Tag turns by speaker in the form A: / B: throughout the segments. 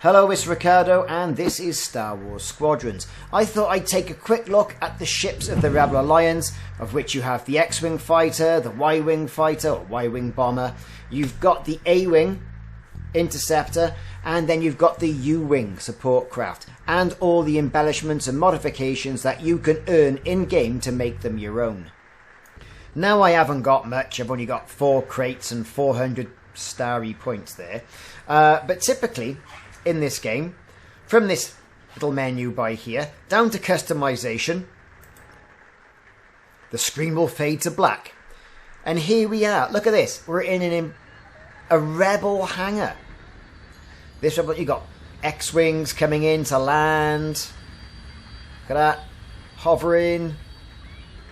A: Hello, it's Ricardo, and this is Star Wars Squadrons. I thought I'd take a quick look at the ships of the Rebel Alliance, of which you have the Xwing fighter, the Y-Wing fighter, or Y-Wing bomber. You've got the A-Wing interceptor, and then you've got the U-Wing support craft, and all the embellishments and modifications that you can earn in-game to make them your own. Now I haven't got much, I've only got 4 crates and 400 starry points there, but typically in this game, from this little menu by here, down to customization, the screen will fade to black. And here we are. Look at this. We're in a Rebel hangar. This Rebel, you got X-Wings coming in to land. Look at that. Hovering.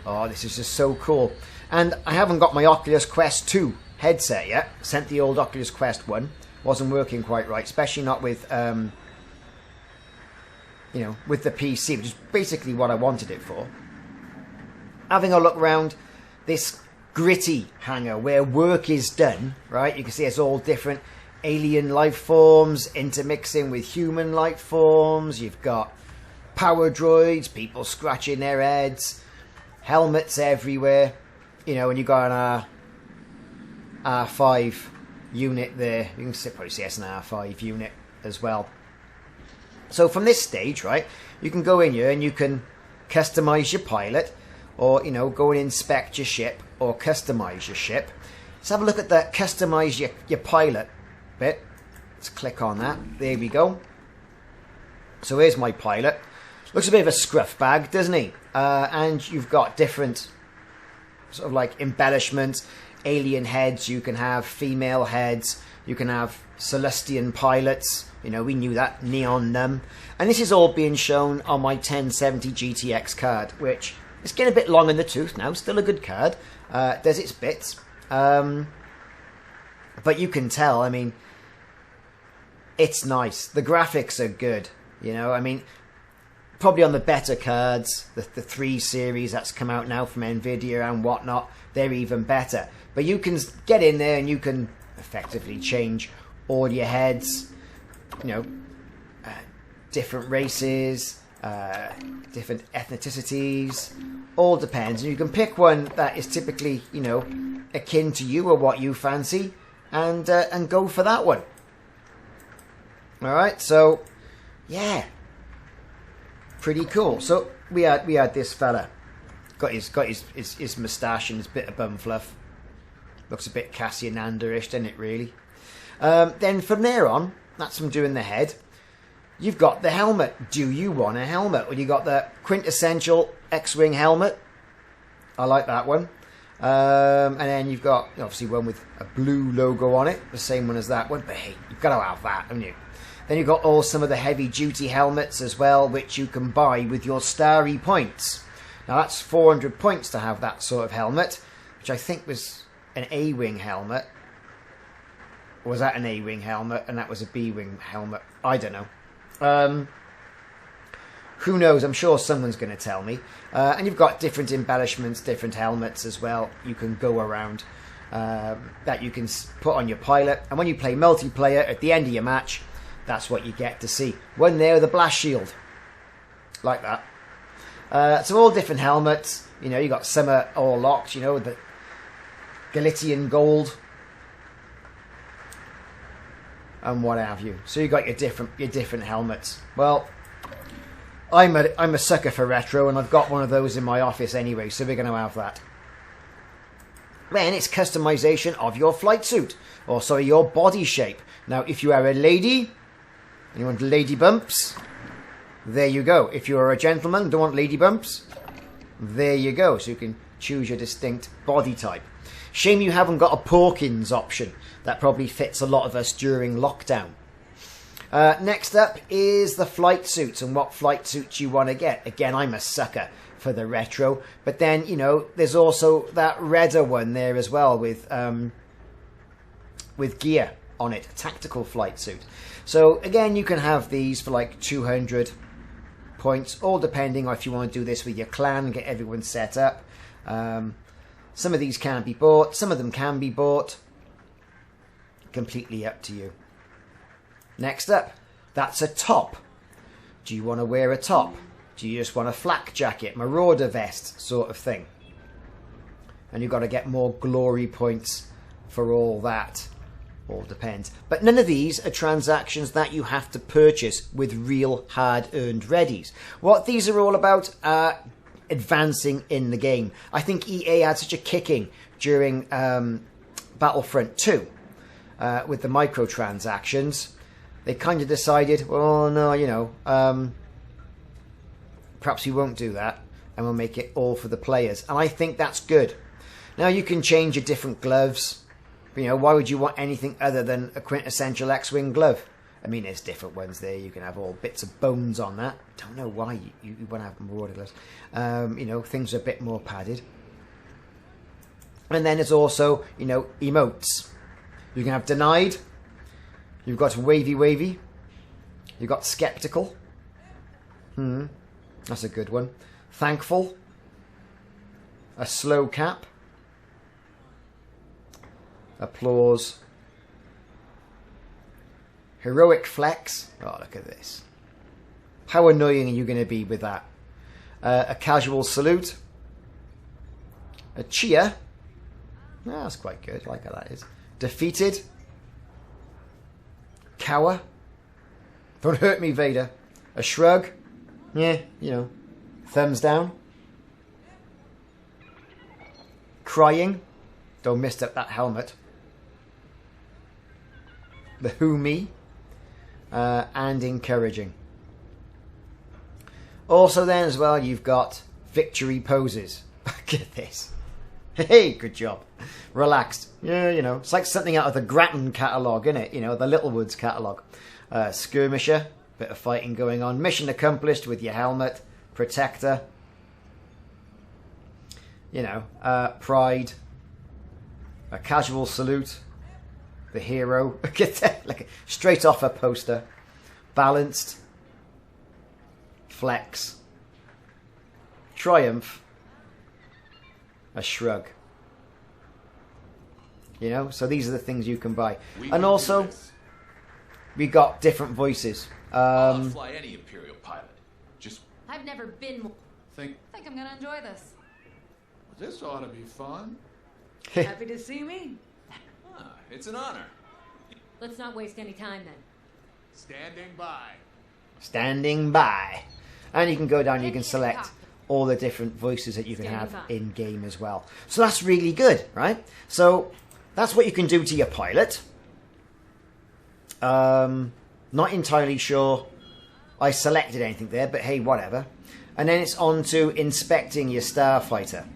A: Oh, this is just so cool. And I haven't got my Oculus Quest 2 headset yet. Sent the old Oculus Quest 1. Wasn't working quite right, especially not with, with the PC, which is basically what I wanted it for. Having a look around this gritty hangar where work is done, right? You can see it's all different alien life forms intermixing with human life forms. You've got power droids, people scratching their heads, helmets everywhere, and you've got an R5 unit there. You can probably see it's an R5 unit as well. So from this stage, right, you can go in here and you can customize your pilot, or go and inspect your ship or customize your ship. Let's have a look at the customize your pilot bit. Let's click on that. There we go. So here's my pilot. Looks a bit of a scruff bag, doesn't he? And you've got different sort of like embellishments. Alien heads, you can have female heads, you can have Celestian pilots, we knew that, neon numb. And this is all being shown on my 1070 GTX card, which is getting a bit long in the tooth now, still a good card, does its bits. But you can tell, it's nice, the graphics are good, probably on the better cards, the 3 series that's come out now from Nvidia and whatnot, they're even better. But you can get in there and you can effectively change all your heads, different races, different ethnicities, all depends. And you can pick one that is typically, akin to you or what you fancy, and go for that one. All right, so yeah, pretty cool. So we had this fella, got his moustache and his bit of bum fluff. Looks a bit Cassian Andor-ish, doesn't it, really? Then from there on, that's from doing the head. You've got the helmet. Do you want a helmet? Well, you got the quintessential X-Wing helmet. I like that one. And then you've got, obviously, one with a blue logo on it. The same one as that one. But hey, you've got to have that, haven't you? Then you've got some of the heavy-duty helmets as well, which you can buy with your starry points. Now, that's 400 points to have that sort of helmet, which I think was an A-Wing helmet. Or was that an A-Wing helmet and that was a B-Wing helmet? I don't know. Who knows? I'm sure someone's going to tell me. And you've got different embellishments, different helmets as well. You can go around that you can put on your pilot. And when you play multiplayer at the end of your match, that's what you get to see. One there with a blast shield. Like that. So all different helmets. You got some are all locked, with the Galitian gold and what have you. So you got your different helmets. Well, I'm a sucker for retro, and I've got one of those in my office anyway, so we're going to have that. Then it's customization of your flight suit, or sorry, your body shape. Now, if you are a lady and you want lady bumps, there you go. If you are a gentleman and don't want lady bumps, there you go. So you can choose your distinct body type. Shame you haven't got a Porkins option. That probably fits a lot of us during lockdown. Next up is the flight suits and what flight suits you want to get. Again, I'm a sucker for the retro. But then, there's also that redder one there as well with gear on it. A tactical flight suit. So, again, you can have these for like 200 points, all depending on if you want to do this with your clan, get everyone set up. Some of these can't be bought. Some of them can be bought. Completely up to you. Next up, That's a top. Do you want to wear a top? Do you just want a flak jacket, marauder vest sort of thing? And you've got to get more glory points for all that. All depends. But none of these are transactions that you have to purchase with real hard-earned readies. What these are all about are advancing in the game. I think EA had such a kicking during Battlefront 2 with the microtransactions. They kind of decided, well, no, you know, perhaps we won't do that, and we'll make it all for the players. And I think that's good. Now, you can change your different gloves. You know, why would you want anything other than a quintessential Xwing glove? I mean, there's different ones there. You can have all bits of bones on that. Don't know why you want to have marauder gloves. You know, things are a bit more padded. And then there's also, you know, emotes. You can have denied. You've got wavy. You've got skeptical. That's a good one. Thankful. A slow cap. Applause. Heroic flex. Oh, look at this. How annoying are you going to be with that? A casual salute. A cheer. Oh, that's quite good. I like how that is. Defeated. Cower. Don't hurt me, Vader. A shrug. Yeah, you know. Thumbs down. Crying. Don't miss up that helmet. The who me. And encouraging. Also then as well, you've got victory poses. Look at this. Hey, good job. Relaxed. Yeah, you know, it's like something out of the Grattan catalogue, isn't it? You know, the Littlewoods catalogue. Skirmisher. Bit of fighting going on. Mission accomplished with your helmet. Protector. You know, pride. A casual salute. The hero. Like straight off a poster. Balanced. Flex. Triumph. A shrug. You know, so these are the things you can buy. And also, we got different voices.
B: I'll fly any Imperial pilot. Just
C: I've never been.
B: think
C: I'm gonna enjoy this.
B: this ought to be fun.
D: Happy to see me.
B: It's an honor.
C: Let's not waste any time then.
B: Standing by.
A: Standing by. And you can go down, you can select all the different voices that you can have in game as well. So that's really good, right? So that's what you can do to your pilot. Not entirely sure I selected anything there, but hey, whatever. And then it's on to inspecting your starfighter.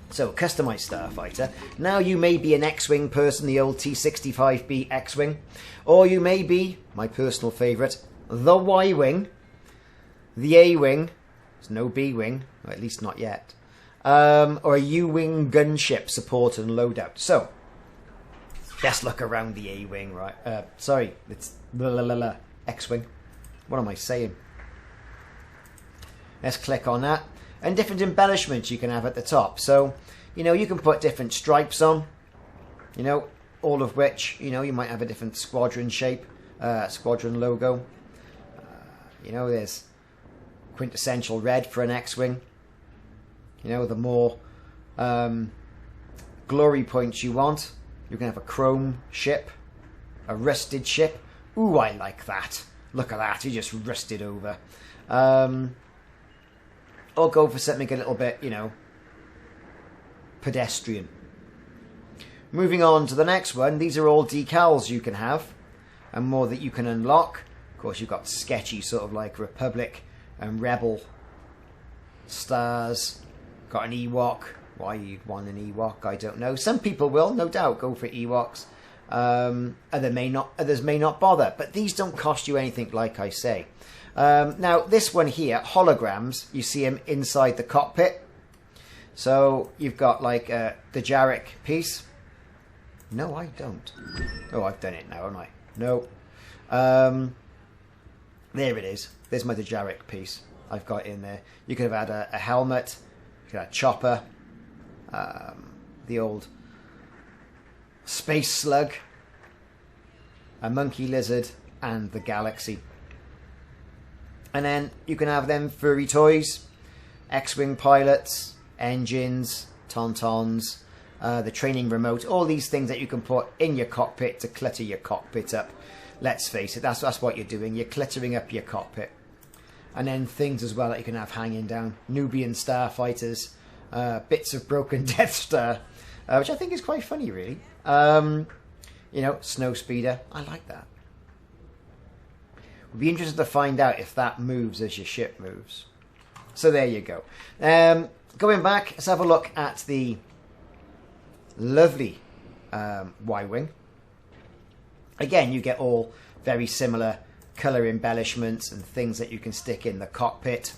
A: So, customized starfighter. Now you may be an Xwing person, the old T-65B Xwing. Or you may be, my personal favourite, the Y-Wing, the A-Wing, there's no B-Wing, or at least not yet, or a U-Wing gunship support and loadout. So, let's look around the A-Wing, right? Sorry, it's X-Wing. What am I saying? Let's click on that. And different embellishments you can have at the top. So, you know, you can put different stripes on. You know, all of which, you know, you might have a different squadron shape. Squadron logo. You know, there's quintessential red for an X-Wing. You know, the more glory points you want. You can have a chrome ship. A rusted ship. Ooh, I like that. Look at that. He just rusted over. Or go for something a little bit, you know, pedestrian. Moving on to the next one. These are all decals you can have. And more that you can unlock. Of course, you've got sketchy sort of like Republic and Rebel stars. Got an Ewok. Why you'd want an Ewok, I don't know. Some people will, no doubt, go for Ewoks. Others may not bother. But these don't cost you anything, like I say. Now, this one here, holograms, you see them inside the cockpit. So, you've got like the Jarek piece. No, I don't. Oh, I've done it now, haven't I? No. There it is. There's my Jarek piece. I've got in there. You could have had a helmet, you could have a chopper, the old space slug, a monkey lizard, and the galaxy. And then you can have them furry toys, X-Wing pilots, engines, tauntauns, the training remote, all these things that you can put in your cockpit to clutter your cockpit up. Let's face it, that's what you're doing. You're cluttering up your cockpit. And then things as well that you can have hanging down. Nubian starfighters, bits of broken Death Star, which I think is quite funny, really. You know, snow speeder. I like that. We'd be interested to find out if that moves as your ship moves. So there you go. Going back, let's have a look at the lovely Y-Wing. Again, you get all very similar colour embellishments and things that you can stick in the cockpit.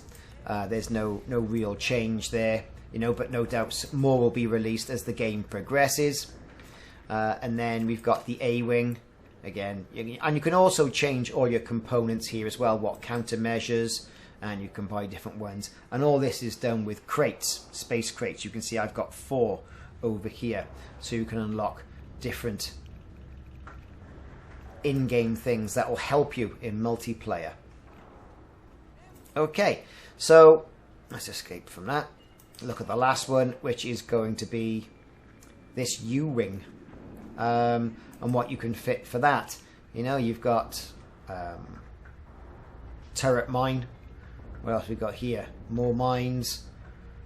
A: There's no real change there, you know, but no doubt more will be released as the game progresses. And then we've got the A-Wing. Again, and you can also change all your components here as well, what countermeasures, and you can buy different ones. And all this is done with crates, space crates. You can see I've got 4 over here, so you can unlock different in-game things that will help you in multiplayer. Okay, so let's escape from that. Look at the last one, which is going to be this U-Wing. And what you can fit for that. You know, you've got turret mine. What else we got here? More mines,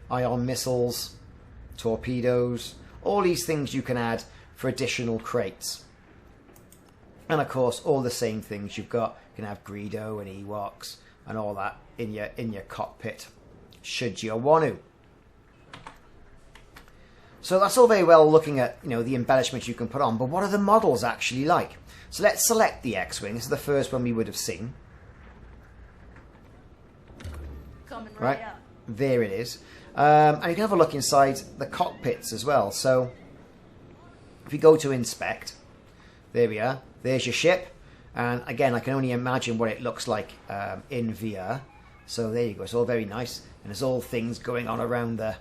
A: ion missiles, torpedoes. All these things you can add for additional crates. And of course, all the same things you've got. You can have Greedo and Ewoks and all that in your cockpit, should you want to. So that's all very well looking at, you know, the embellishments you can put on, but what are the models actually like? So let's select the X-Wing. This is the first one we would have seen.
D: Coming right up.
A: There it is. And you can have a look inside the cockpits as well. So if you go to inspect, there we are. There's your ship. And again, I can only imagine what it looks like in VR. So there you go. It's all very nice. And there's all things going on around the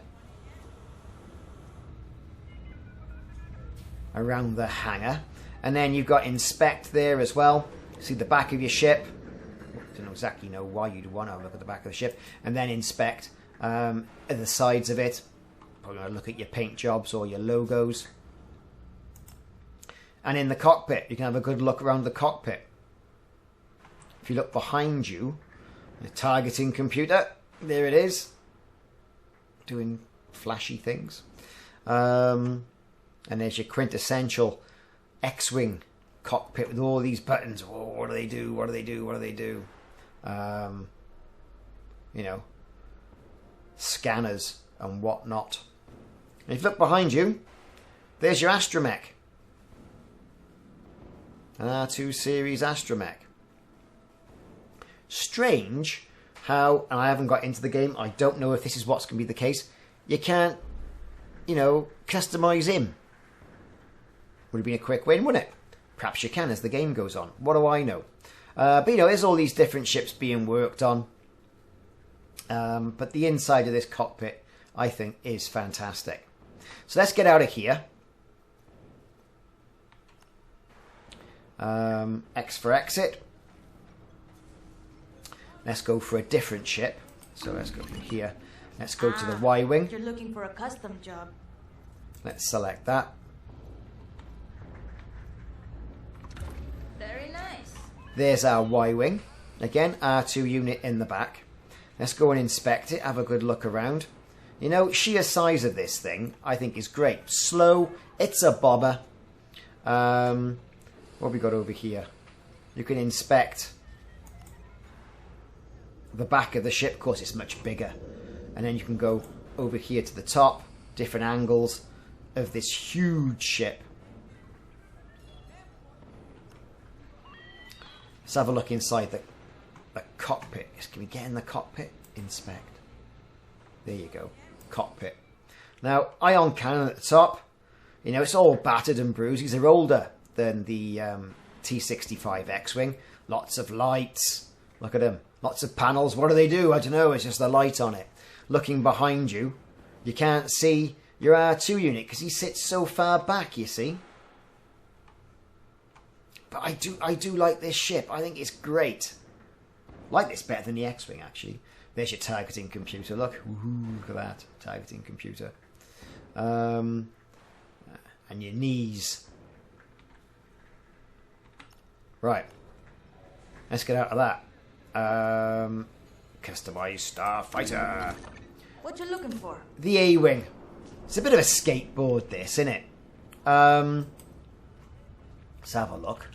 A: hangar. And then you've got inspect there as well. See the back of your ship. Don't exactly know why you'd want to look at the back of the ship. And then inspect at the sides of it. Probably want to look at your paint jobs or your logos. And in the cockpit, you can have a good look around the cockpit. If you look behind you, the targeting computer, there it is, doing flashy things. And there's your quintessential X-Wing cockpit with all these buttons. Whoa, what do they do? What do they do? What do they do? You know, scanners and whatnot. And if you look behind you, there's your astromech. An R2 series astromech. Strange how, and I haven't got into the game, I don't know if this is what's going to be the case, you can't, you know, customise him. Would have been a quick win, wouldn't it? Perhaps you can as the game goes on. What do I know? But you know, there's all these different ships being worked on. But the inside of this cockpit, I think, is fantastic. So let's get out of here. X for exit. Let's go for a different ship. So let's go from here. Let's go to the Y-Wing.
D: You're looking for a custom job.
A: Let's select that.
D: Very nice.
A: There's our Y-Wing. Again, R2 unit in the back. Let's go and inspect it, have a good look around. You know, sheer size of this thing, I think, is great. Slow, it's a bobber. What have we got over here? You can inspect the back of the ship. Of course, it's much bigger. And then you can go over here to the top, different angles of this huge ship. Let's have a look inside the cockpit. Can we get in the cockpit? Inspect. There you go. Cockpit. Now, ion cannon at the top. You know, it's all battered and bruised. These are older than the T65 X-Wing. Lots of lights. Look at them. Lots of panels. What do they do? I don't know. It's just the light on it. Looking behind you, you can't see your R2 unit because he sits so far back, you see. But I do like this ship. I think it's great. I like this better than the Xwing, actually. There's your targeting computer. Look. Woohoo, look at that. Targeting computer. And your knees. Right. Let's get out of that. Customize Starfighter.
D: What you looking for?
A: The A-Wing. It's a bit of a skateboard, this, isn't it? Let's have a look.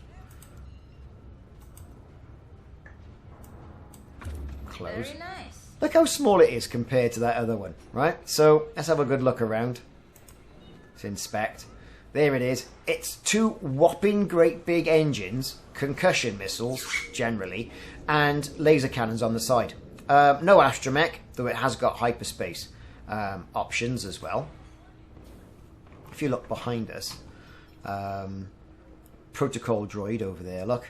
A: Close.
D: Very nice.
A: Look how small it is compared to that other one, right? So let's have a good look around. Let's inspect. There it is. It's 2 whopping great big engines, concussion missiles generally, and laser cannons on the side. No astromech, though it has got hyperspace options as well. If you look behind us, protocol droid over there, look,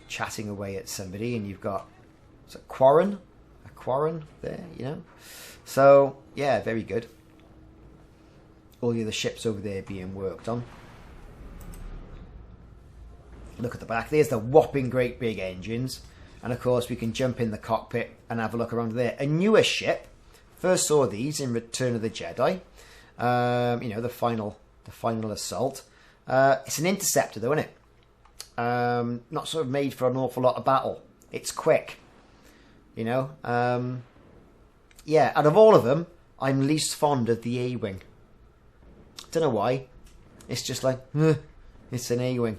A: chatting away at somebody, and you've got a Quarren there, you know. So yeah, very good. All the other ships over there being worked on. Look at the back. There's the whopping great big engines. And of course we can jump in the cockpit and have a look around there. A newer ship. First saw these in Return of the Jedi. You know, the final assault. It's an interceptor though, isn't it? Not sort of made for an awful lot of battle. It's quick. You know? Yeah, out of all of them, I'm least fond of the A-Wing. Don't know why. It's just like, it's an A-Wing.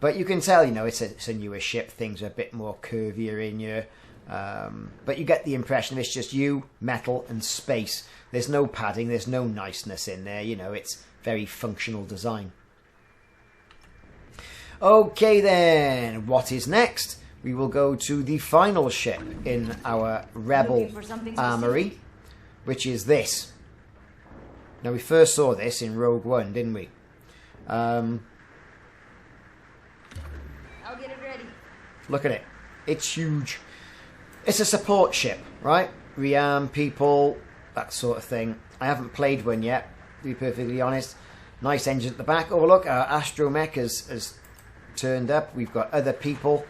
A: But you can tell, you know, it's a newer ship. Things are a bit more curvier in here. But you get the impression it's just you, metal, and space. There's no padding. There's no niceness in there. You know, it's very functional design. Okay, then. What is next? We will go to the final ship in our Rebel armory, which is this. Now, we first saw this in Rogue One, didn't we?
D: I'll get it ready.
A: Look at it. It's huge. It's a support ship, right? Rearm people, that sort of thing. I haven't played one yet, to be perfectly honest. Nice engine at the back. Oh, look, our astromech has turned up. We've got other people.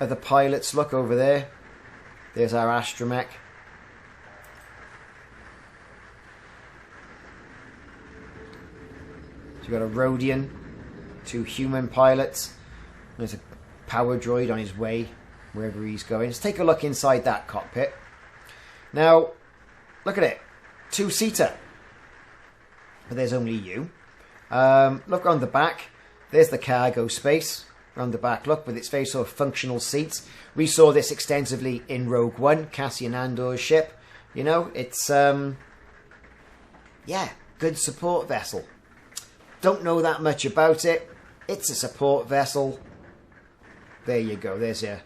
A: Other pilots, look over there. There's our astromech. So we've got a Rhodian, 2 human pilots. There's a power droid on his way, wherever he's going. Let's take a look inside that cockpit. Now, look at it. 2-seater. But there's only you. Look on the back. There's the cargo space. Around the back, look, with its very sort of functional seats. We saw this extensively in Rogue One, Cassian Andor's ship. You know, it's, yeah, good support vessel. Don't know that much about it. It's a support vessel. There you go. There's your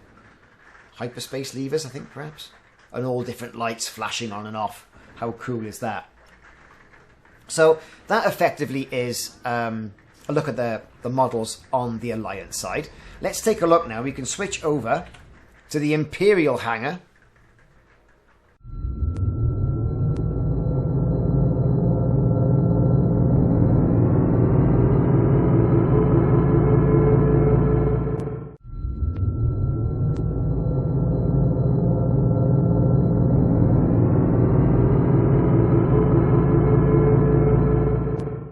A: hyperspace levers, I think, perhaps. And all different lights flashing on and off. How cool is that? So that effectively is a look at the models on the Alliance side. Let's take a look now. We can switch over to the Imperial hangar